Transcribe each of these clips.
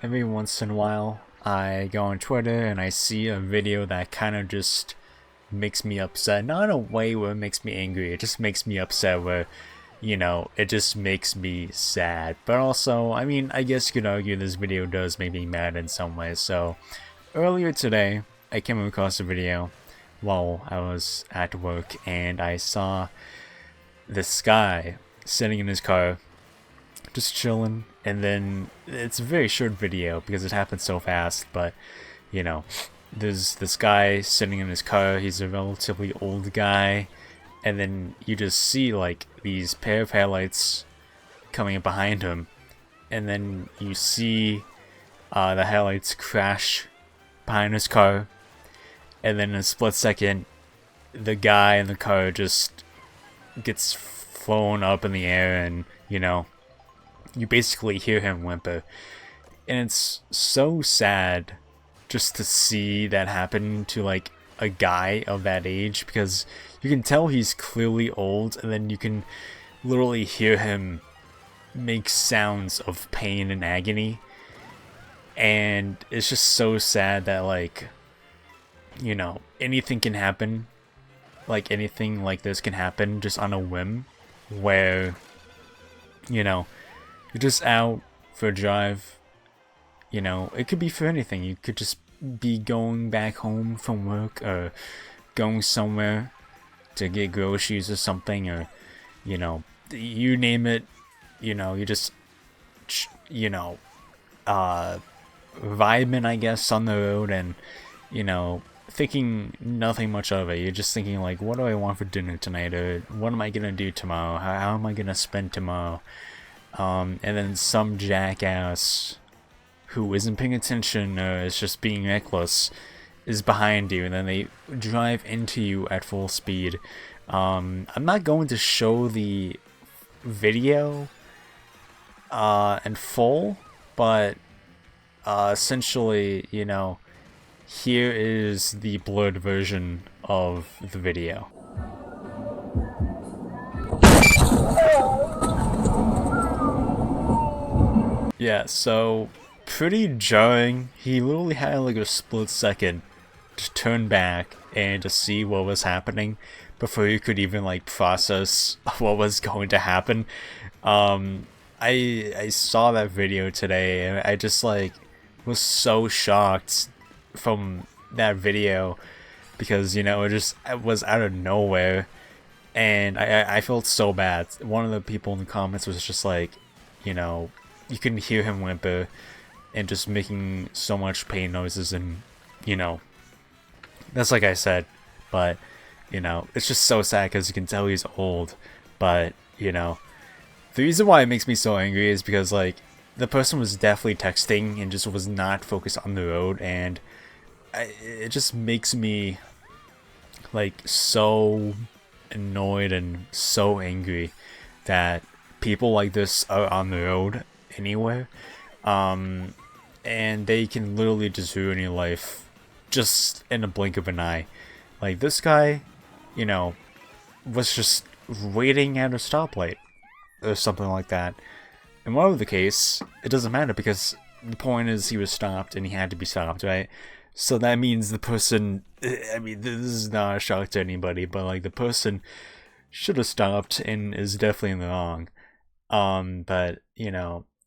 every once in a while, I go on Twitter and I see a video that kind of just makes me upset. Not in a way where it makes me angry, it just makes me upset where, it just makes me sad. But also, I mean, I guess you could argue this video does make me mad in some ways. So, earlier today, I came across a video while I was at work and I saw this guy sitting in his car just chilling, and then it's a very short video because it happened so fast, but you know there's this guy sitting in his car. He's a relatively old guy, and then you just see like these pair of headlights coming up behind him, and then you see the headlights crash behind his car, and then in a split second the guy in the car just gets flown up in the air, and you basically hear him whimper. And it's so sad just to see that happen to like a guy of that age, because you can tell he's clearly old, and then you can literally hear him make sounds of pain and agony. And it's just so sad that anything can happen. Like anything like this can happen just on a whim, where you're just out for a drive. It could be for anything. You could just be going back home from work, or going somewhere to get groceries or something, or you name it. You just vibing, I guess, on the road, and thinking nothing much of it. You're just thinking like, what do I want for dinner tonight, or what am I gonna do tomorrow? How am I gonna spend tomorrow? And then some jackass who isn't paying attention, or is just being reckless, is behind you, and then they drive into you at full speed. I'm not going to show the video in full, but essentially, here is the blurred version of the video. Yeah, so pretty jarring. He literally had like a split second to turn back and to see what was happening before he could even like process what was going to happen. I saw that video today, and I just like was so shocked from that video, because it was out of nowhere, and I felt so bad. One of the people in the comments was just like, you can hear him whimper and just making so much pain noises, and that's like I said, but it's just so sad because you can tell he's old. But the reason why it makes me so angry is because like the person was definitely texting and just was not focused on the road, and it just makes me like so annoyed and so angry that people like this are on the road anywhere, and they can literally just ruin your life just in a blink of an eye. Like this guy, was just waiting at a stoplight or something like that. In whatever the case, it doesn't matter, because the point is he was stopped and he had to be stopped, right? So that means the person, I mean, this is not a shock to anybody, but like the person should have stopped and is definitely in the wrong. But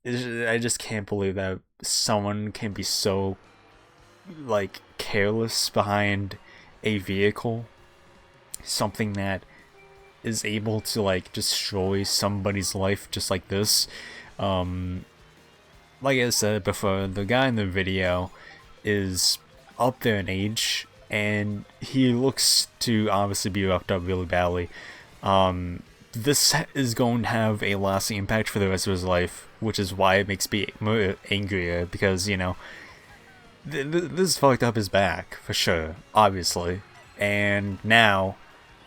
I just can't believe that someone can be so like careless behind a vehicle, something that is able to like destroy somebody's life just like this. Like I said before, the guy in the video is up there in age, and he looks to obviously be roughed up really badly. This is going to have a lasting impact for the rest of his life, which is why it makes me more angrier, because this fucked up his back for sure, obviously, and now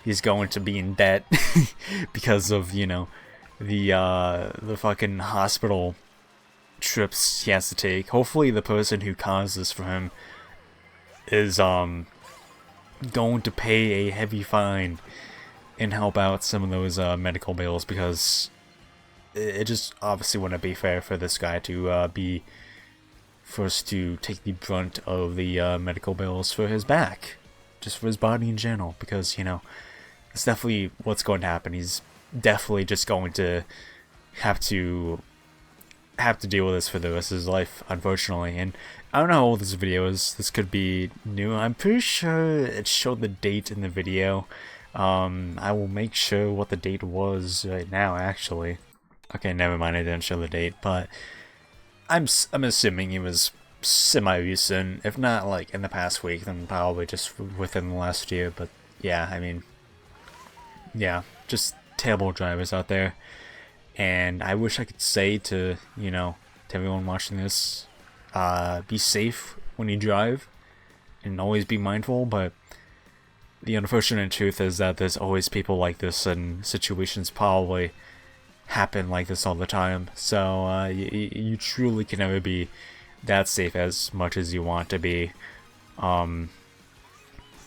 he's going to be in debt because of the fucking hospital trips he has to take. Hopefully the person who caused this for him is going to pay a heavy fine and help out some of those medical bills, because it just obviously wouldn't be fair for this guy to be forced to take the brunt of the medical bills for his back, just for his body in general, because, you know, it's definitely what's going to happen. He's definitely just going to have to deal with this for the rest of his life, unfortunately. And I don't know how old this video is. This could be new. I'm pretty sure it showed the date in the video. I will make sure what the date was right now, actually. Okay, never mind, I didn't show the date, but I'm assuming it was semi-recent, if not like in the past week, then probably just within the last year. But yeah, I mean, yeah, just terrible drivers out there. And I wish I could say to, you know, to everyone watching this, be safe when you drive and always be mindful, but the unfortunate truth is that there's always people like this, and situations probably happen like this all the time. So you truly can never be that safe as much as you want to be.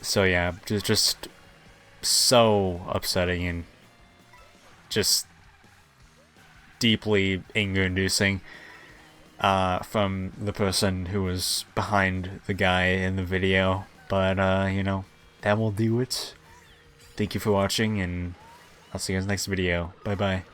So yeah, just so upsetting and just deeply anger-inducing from the person who was behind the guy in the video. But you know, that will do it. Thank you for watching, and I'll see you guys next video. Bye bye.